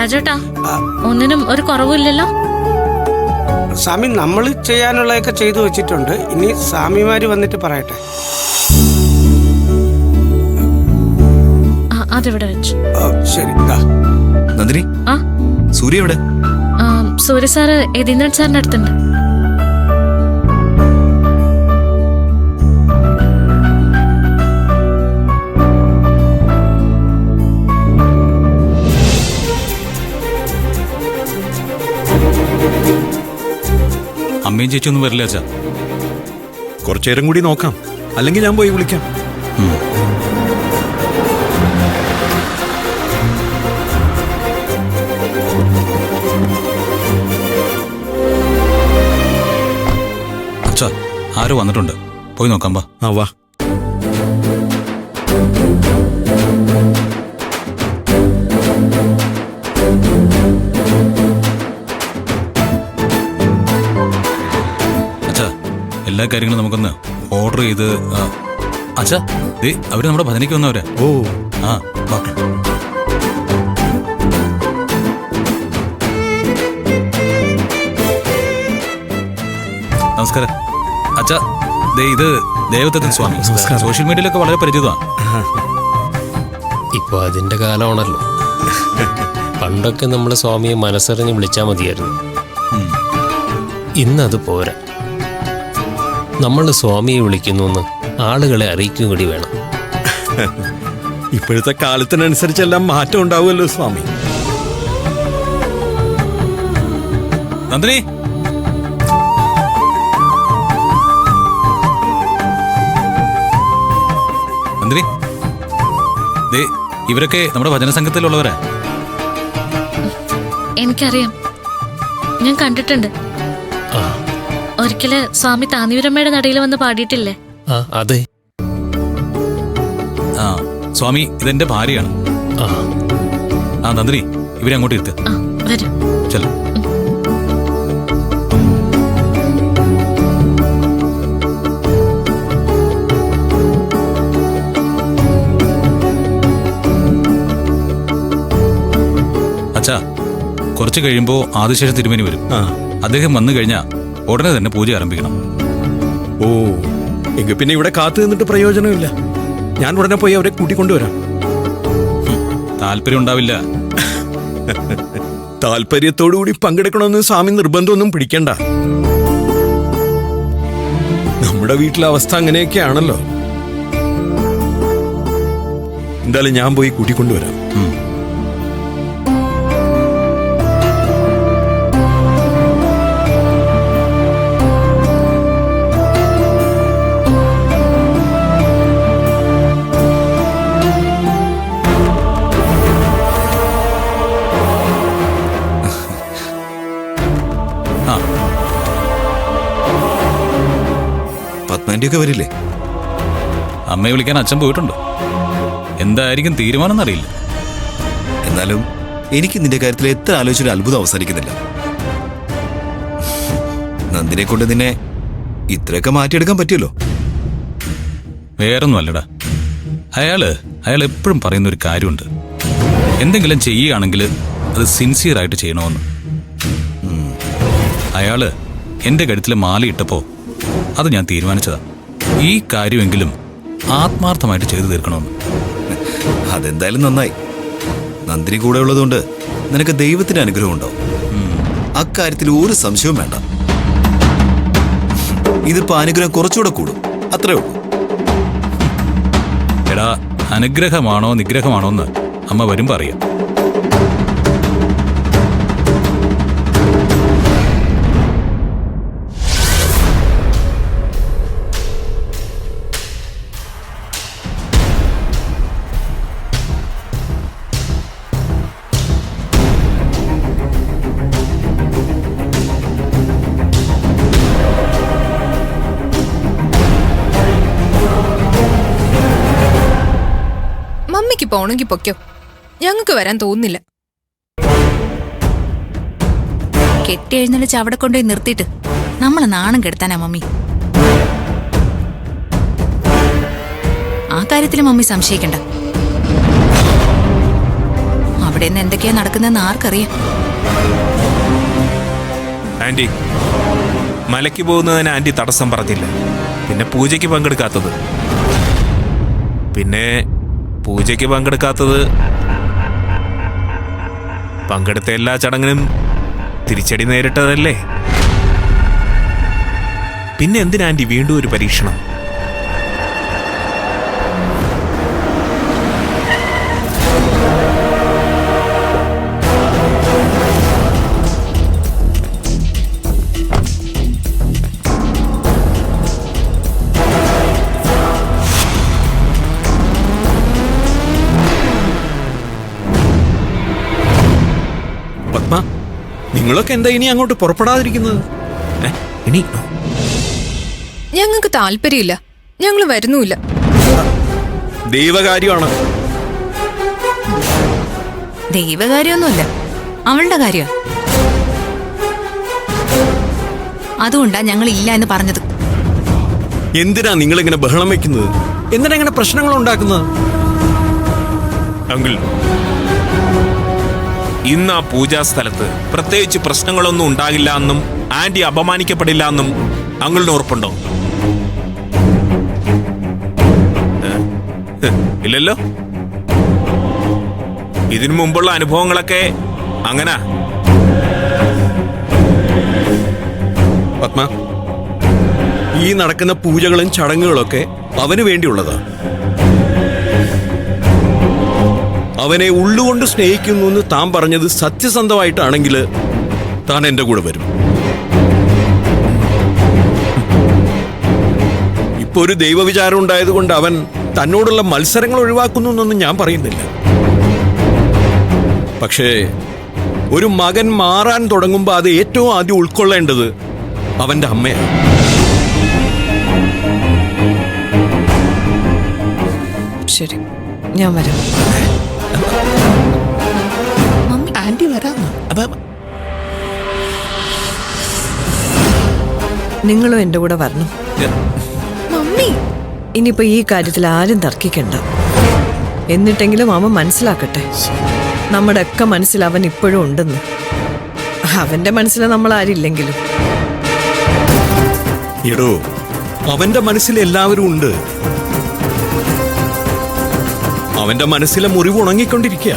രാജേട്ടാ, ഒന്നിനും ഒരു കുറവില്ലല്ലോ? സ്വാമി, നമ്മൾ ചെയ്യാനുള്ളതൊക്കെ ചെയ്തു വെച്ചിട്ടുണ്ട്. ഇനി സ്വാമിമാര് വന്നിട്ട് പറയട്ടെ. അതിവിടെ വെച്ചു. ശരി. നന്ദിനി, സൂര്യ എവിടെ? സൂര്യ സാറ് യതീന്ദ്രൻ സാറിന്റെ അടുത്തുണ്ട്. അമ്മയും ചേച്ചിയൊന്നും വരില്ല അച്ഛാ. കുറച്ചേരം കൂടി നോക്കാം, അല്ലെങ്കിൽ ഞാൻ പോയി വിളിക്കാം. അച്ഛാ, ആരോ വന്നിട്ടുണ്ട്, പോയി നോക്കാം. വാ. എല്ലാ കാര്യങ്ങളും നമുക്കൊന്ന് ഓർഡർ ചെയ്ത്. അച്ഛാ, അവര് നമ്മുടെ ഭജനയ്ക്ക് വന്നവരാ. ഓ, നമസ്കാരം അച്ഛാ. ഇത് ദേവദത്തൻ സ്വാമി. സോഷ്യൽ മീഡിയയിലൊക്കെ വളരെ പരിചിതമാണ്. ഇപ്പൊ അതിന്റെ കാലമാണല്ലോ. പണ്ടൊക്കെ നമ്മൾ സ്വാമിയെ മനസ്സറിഞ്ഞ് വിളിച്ചാൽ മതിയായിരുന്നു. ഇന്നത് പോരാ. നമ്മൾ സ്വാമിയെ വിളിക്കുന്നു ആളുകളെ അറിയിക്കും കൂടി വേണം. ഇപ്പോഴത്തെ കാലത്തിനനുസരിച്ചെല്ലാം മാറ്റം ഉണ്ടാവുമല്ലോ സ്വാമി. നന്ദിനി, നന്ദിനി, ഇവരൊക്കെ നമ്മുടെ ഭജന സംഘത്തിലുള്ളവരാ. എനിക്കറിയാം, ഞാൻ കണ്ടിട്ടുണ്ട്. ഒരിക്കല് സ്വാമി താന്നിവരമ്മയുടെ നടയിൽ വന്ന് പാടിയിട്ടില്ലേ? അതെ. സ്വാമി ഇതെന്റെ ഭാര്യയാണ്. നന്ദിനി, ഇവരെ അങ്ങോട്ട് ഇരുത്ത്. വരും. ചെല്ലു. അച്ഛാ, കുറച്ച് കഴിയുമ്പോ ആദിശേഷ തിരുമേനി വരും. അദ്ദേഹം വന്നു കഴിഞ്ഞാ ഉടനെ തന്നെ പൂജ ആരംഭിക്കണം. ഓ, എങ്കിൽ പിന്നെ ഇവിടെ കാത്തു നിന്നിട്ട് പ്രയോജനമില്ല. ഞാൻ ഉടനെ പോയി അവരെ കൂട്ടിക്കൊണ്ടുവരാം. താല്പര്യം ഉണ്ടാവില്ല. താല്പര്യത്തോടുകൂടി പങ്കെടുക്കണമെന്ന് സ്വാമി നിർബന്ധമൊന്നും പിടിക്കണ്ട. നമ്മുടെ വീട്ടിലെ അവസ്ഥ അങ്ങനെയൊക്കെയാണല്ലോ. എന്തായാലും ഞാൻ പോയി കൂട്ടിക്കൊണ്ടുവരാം. പത്മാൻ്റെയൊക്കെ വരില്ലേ? അമ്മയെ വിളിക്കാൻ അച്ഛൻ പോയിട്ടുണ്ട്. എന്തായിരിക്കും തീരുമാനം എന്നറിയില്ല. എന്നാലും എനിക്ക് നിന്റെ കാര്യത്തിൽ എത്ര ആലോചിച്ചൊരു അത്ഭുതം അവസാനിക്കുന്നില്ല. നന്ദിനെ കൊണ്ട് നിന്നെ ഇത്രയൊക്കെ മാറ്റിയെടുക്കാൻ പറ്റിയല്ലോ. വേറൊന്നും അല്ലടാ, അയാൾ എപ്പോഴും പറയുന്ന ഒരു കാര്യമുണ്ട്. എന്തെങ്കിലും ചെയ്യുകയാണെങ്കിൽ അത് സിൻസിയറായിട്ട് ചെയ്യണമെന്ന്. അയാള് എന്റെ കഴുത്തിൽ മാലയിട്ടപ്പോ അത് ഞാൻ തീരുമാനിച്ചതാ. ഈ കാര്യമെങ്കിലും ആത്മാർത്ഥമായിട്ട് ചെയ്തു തീർക്കണമെന്ന്. അതെന്തായാലും നന്നായി. നന്ദിനി കൂടെ ഉള്ളതുകൊണ്ട് നിനക്ക് ദൈവത്തിന്റെ അനുഗ്രഹം ഉണ്ടാവും. അക്കാര്യത്തിൽ ഒരു സംശയവും വേണ്ട. ഇതിപ്പോ അനുഗ്രഹം കുറച്ചുകൂടെ കൂടും, അത്രേ ഉള്ളൂ. എടാ, അനുഗ്രഹമാണോ നിഗ്രഹമാണോ എന്ന് അമ്മ വരുമ്പോ അറിയാം. മമ്മിക്ക് പോണെങ്കിൽ പൊയ്ക്കോ, ഞങ്ങൾക്ക് വരാൻ തോന്നുന്നില്ല. കെട്ടി എഴുന്നള്ളിച്ച് അവിടെ കൊണ്ടുപോയി നിർത്തിയിട്ട് നമ്മളെ നാണം കെടുത്താനാ മമ്മി. ആ കാര്യത്തിൽ മമ്മി സംശയിക്കണ്ട. അവിടെ അവിടെ നിന്ന് എന്തൊക്കെയാ നടക്കുന്നതെന്ന് ആർക്കറിയാം. ആന്റി, മലയ്ക്ക് പോകുന്നതിന് ആന്റി തടസ്സം പറഞ്ഞില്ല. പിന്നെ പൂജയ്ക്ക് പങ്കെടുക്കാത്തത് പങ്കെടുത്ത എല്ലാ ചടങ്ങിനും തിരിച്ചടി നേരിട്ടതല്ലേ? പിന്നെ എന്തിനാ ആന്റി വീണ്ടും ഒരു പരീക്ഷണം? പത്മ, നിങ്ങളൊക്കെ എന്താ ഇനി അങ്ങോട്ട് പുറപ്പെടാതിരിക്കുന്നത്? ഇനി ഞങ്ങൾക്ക് താല്പര്യമില്ല, ഞങ്ങൾ വരുന്നുമില്ല. ദൈവകാര്യമാണ്. ദൈവകാര്യമൊന്നുമല്ല, അവളുടെ കാര്യ. അതുകൊണ്ടാ ഞങ്ങൾ ഇല്ല എന്ന് പറഞ്ഞത്. എന്തിനാ നിങ്ങളിങ്ങനെ ബഹളം വെക്കുന്നത്? എന്തിനാ ഇങ്ങനെ പ്രശ്നങ്ങൾ ഉണ്ടാക്കുന്നത്? അങ്കിൾ, ഇന്ന് ആ പൂജാ സ്ഥലത്ത് പ്രത്യേകിച്ച് പ്രശ്നങ്ങളൊന്നും ഉണ്ടാകില്ല എന്നും ആന്റി അപമാനിക്കപ്പെടില്ല എന്നും അങ്കിളിന് ഉറപ്പുണ്ടോ? ഇല്ലല്ലോ. ഇതിനു മുമ്പുള്ള അനുഭവങ്ങളൊക്കെ അങ്ങനെ. പത്മ, ഈ നടക്കുന്ന പൂജകളും ചടങ്ങുകളൊക്കെ അവന് വേണ്ടിയുള്ളതാ. അവനെ ഉള്ളുകൊണ്ട് സ്നേഹിക്കുന്നു എന്ന് താൻ പറഞ്ഞത് സത്യസന്ധമായിട്ടാണെങ്കിൽ താൻ എന്റെ കൂടെ വരും. ഇപ്പൊ ഒരു ദൈവവിചാരം ഉണ്ടായതുകൊണ്ട് അവൻ തന്നോടുള്ള മത്സരങ്ങൾ ഒഴിവാക്കുന്നു എന്നൊന്നും ഞാൻ പറയുന്നില്ല. പക്ഷേ ഒരു മകൻ മാറാൻ തുടങ്ങുമ്പോൾ അത് ഏറ്റവും ആദ്യം ഉൾക്കൊള്ളേണ്ടത് അവന്റെ അമ്മയാണ്. ശരി, ഞാൻ വരാം. ആന്റി വരാം. നിങ്ങളും എന്റെ കൂടെ വരണം. മമ്മി, ഇനിയിപ്പോ ഈ കാര്യത്തിൽ ആരും തർക്കിക്കണ്ട. എന്നിട്ടെങ്കിലും അവൻ മനസ്സിലാക്കട്ടെ, നമ്മുടെ ഒക്കെ മനസ്സിൽ അവൻ ഇപ്പോഴും ഉണ്ടെന്ന്. അവന്റെ മനസ്സിൽ നമ്മൾ ആരില്ലെങ്കിലും. എടോ, അവന്റെ മനസ്സിൽ എല്ലാവരും ഉണ്ട്. അവന്റെ മനസ്സിലെ മുറിവ് ഉണങ്ങിക്കൊണ്ടിരിക്കുക.